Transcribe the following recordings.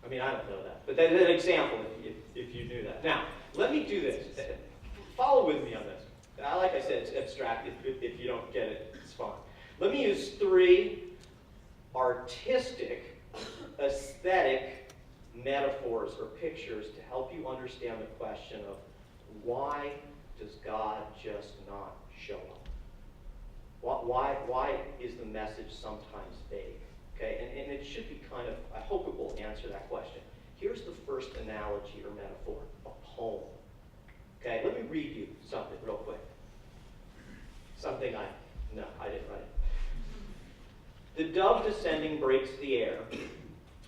I mean, I don't know that. But that's an example if you knew that. Now, let me do this. Follow with me on this. Like I said, it's abstract. If you don't get it, it's fine. Let me use 3 artistic, aesthetic metaphors or pictures to help you understand the question of why does God just not show up? Why is the message sometimes vague? Okay, and it should be kind of, I hope it will answer that question. Here's the first analogy or metaphor, a poem. Okay, let me read you something real quick. Something I didn't write it. The dove descending breaks the air,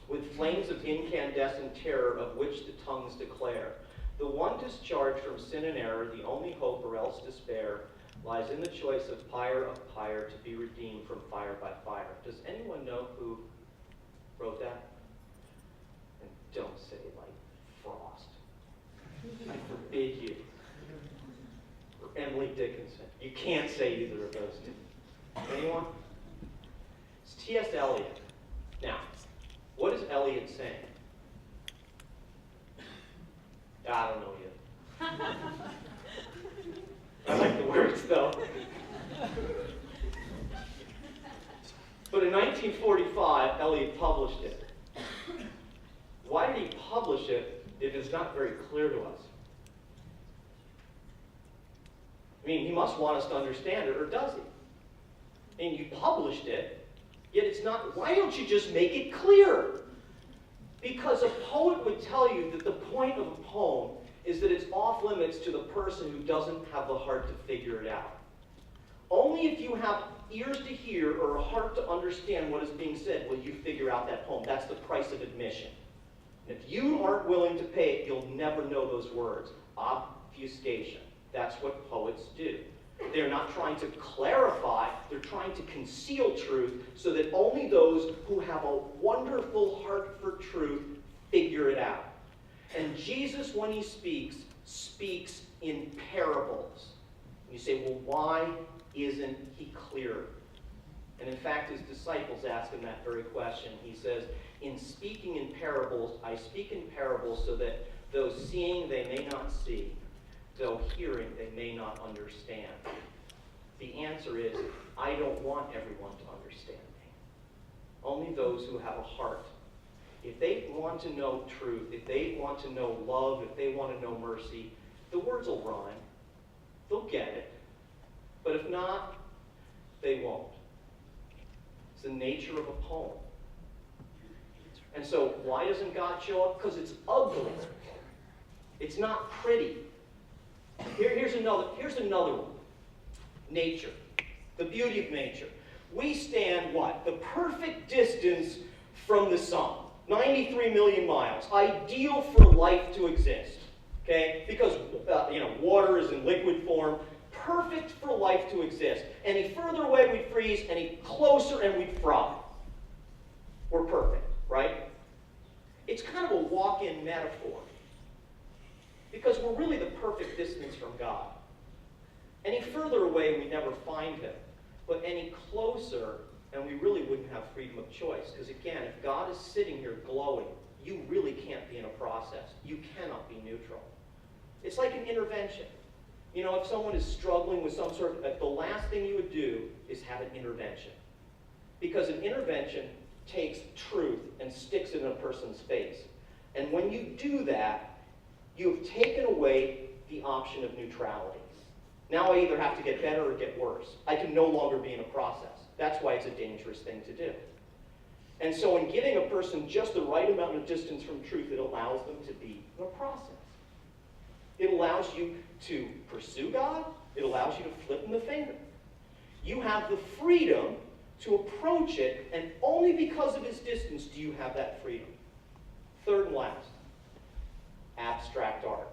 with flames of incandescent terror of which the tongues declare. The one discharged from sin and error, the only hope or else despair, lies in the choice of pyre to be redeemed from fire by fire. Does anyone know who wrote that? And don't say like Frost. I forbid you. Or Emily Dickinson. You can't say either of those two. Anyone? It's T.S. Eliot. Now, what is Eliot saying? I don't know yet. I like the words, though. But in 1945, Eliot published it. Why did he publish it if it's not very clear to us? I mean, he must want us to understand it, or does he? I mean, you published it, yet it's not. Why don't you just make it clear? Because a poet would tell you that the point of a poem is that it's off limits to the person who doesn't have the heart to figure it out. Only if you have ears to hear or a heart to understand what is being said will you figure out that poem. That's the price of admission. And if you aren't willing to pay it, you'll never know those words. Obfuscation. That's what poets do. They're not trying to clarify, they're trying to conceal truth so that only those who have a wonderful heart for truth figure it out. And Jesus, when he speaks in parables. And you say, well, why isn't he clearer? And in fact, his disciples ask him that very question. He says, in speaking in parables, I speak in parables so that though seeing they may not see, though hearing they may not understand. The answer is, I don't want everyone to understand me. Only those who have a heart. If they want to know truth, if they want to know love, if they want to know mercy, the words will rhyme. They'll get it. But if not, they won't. It's the nature of a poem. And so, why doesn't God show up? Because it's ugly. It's not pretty. Here's another one. Nature. The beauty of nature. We stand, what? The perfect distance from the sun. 93 million miles. Ideal for life to exist. Okay? Because, water is in liquid form. Perfect for life to exist. Any further away we'd freeze, any closer and we'd fry. We're perfect, right? It's kind of a walk-in metaphor. Because we're really the perfect distance from God. Any further away, we never find him. But any closer, and we really wouldn't have freedom of choice. Because again, if God is sitting here glowing, you really can't be in a process. You cannot be neutral. It's like an intervention. You know, if someone is struggling with some sort of, the last thing you would do is have an intervention. Because an intervention takes truth and sticks it in a person's face. And when you do that, you have taken away the option of neutrality. Now I either have to get better or get worse. I can no longer be in a process. That's why it's a dangerous thing to do. And so in giving a person just the right amount of distance from truth, it allows them to be in a process. It allows you to pursue God. It allows you to flip him the finger. You have the freedom to approach it, and only because of his distance do you have that freedom. Third and last, abstract art.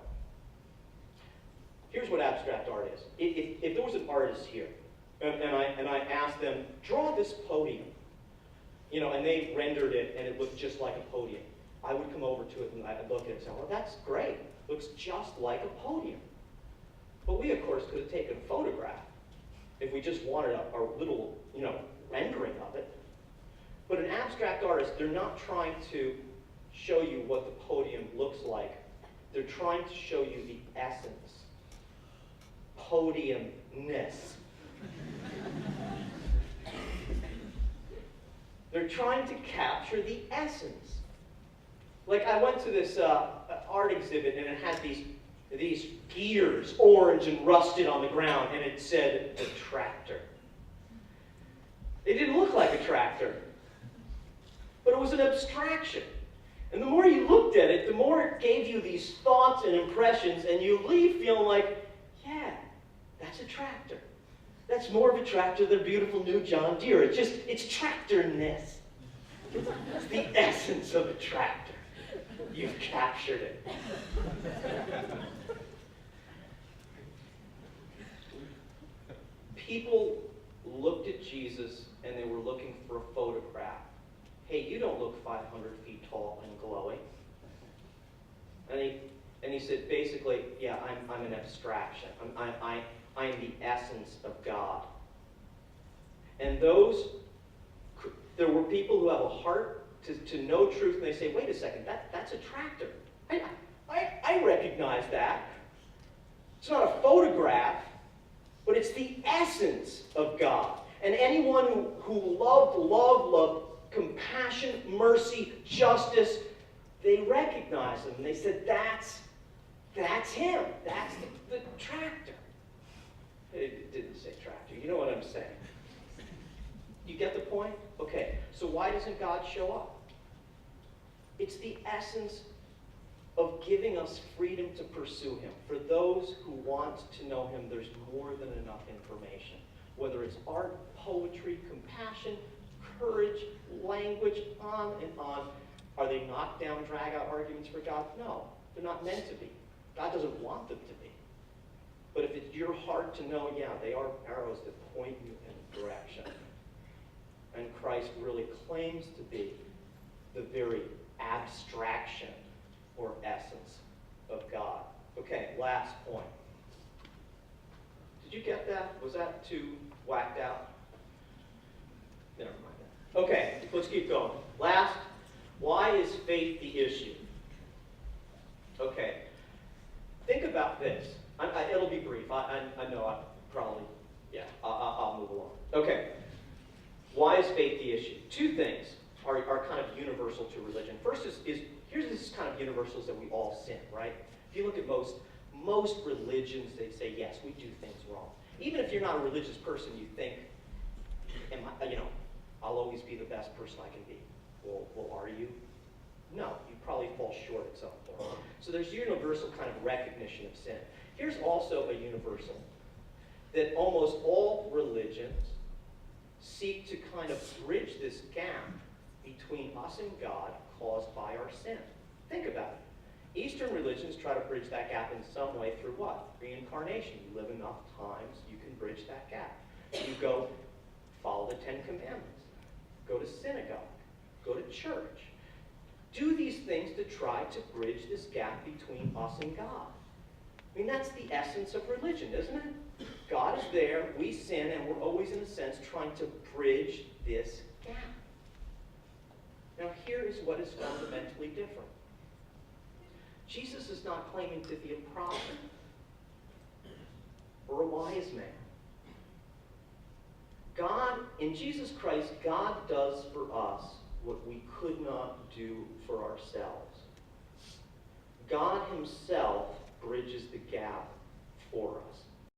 Here's what abstract art is. If there was an artist here, and I asked them, draw this podium, and they rendered it, and it looked just like a podium, I would come over to it and I'd look at it and say, well, that's great. Looks just like a podium. But we, of course, could have taken a photograph if we just wanted a little, rendering of it. But an abstract artist, they're not trying to show you what the podium looks like. They're trying to show you the essence. Podiumness. They're trying to capture the essence. Like, I went to this art exhibit, and it had these gears, orange and rusted on the ground, and it said, "the tractor." It didn't look like a tractor, but it was an abstraction. And the more you looked at it, the more it gave you these thoughts and impressions, and you leave feeling like, yeah, that's a tractor. That's more of a tractor than a beautiful new John Deere. It's tractorness. It's the essence of a tractor. You've captured it. People looked at Jesus and they were looking for a photograph. Hey, you don't look 500 feet tall and glowing. And he said, basically, yeah, I'm an abstraction. I am the essence of God. And there were people who have a heart to know truth, and they say, wait a second, that's a tractor. I recognize that. It's not a photograph, but it's the essence of God. And anyone who loved compassion, mercy, justice, they recognized him. And they said, that's him. That's the tractor. It didn't say tractor. You know what I'm saying. You get the point? Okay, so why doesn't God show up? It's the essence of giving us freedom to pursue him. For those who want to know him, there's more than enough information. Whether it's art, poetry, compassion, courage, language, on and on. Are they knockdown, drag-out arguments for God? No, they're not meant to be. God doesn't want them to be. But if it's your heart to know, yeah, they are arrows that point you in a direction. And Christ really claims to be the very abstraction or essence of God. Okay, last point. Did you get that? Was that too whacked out? Never mind that. Okay, let's keep going. Last, why is faith the issue? Okay, think about this. It'll be brief. I know I probably, yeah, I'll move along. Okay, why is faith the issue? Two things are kind of universal to religion. First here's this kind of universals that we all sin, right? If you look at most religions, they say, yes, we do things wrong. Even if you're not a religious person, you think, I'll always be the best person I can be. Well, are you? No, you probably fall short at some point. So there's universal kind of recognition of sin. Here's also a universal, that almost all religions seek to kind of bridge this gap between us and God caused by our sin. Think about it. Eastern religions try to bridge that gap in some way through what? Reincarnation. You live enough times, you can bridge that gap. You go follow the 10 Commandments. Go to synagogue. Go to church. Do these things to try to bridge this gap between us and God. I mean, that's the essence of religion, isn't it? God is there, we sin, and we're always, in a sense, trying to bridge this gap. Now, here is what is fundamentally different. Jesus is not claiming to be a prophet or a wise man. God, in Jesus Christ, God does for us what we could not do for ourselves. God himself bridges the gap for us.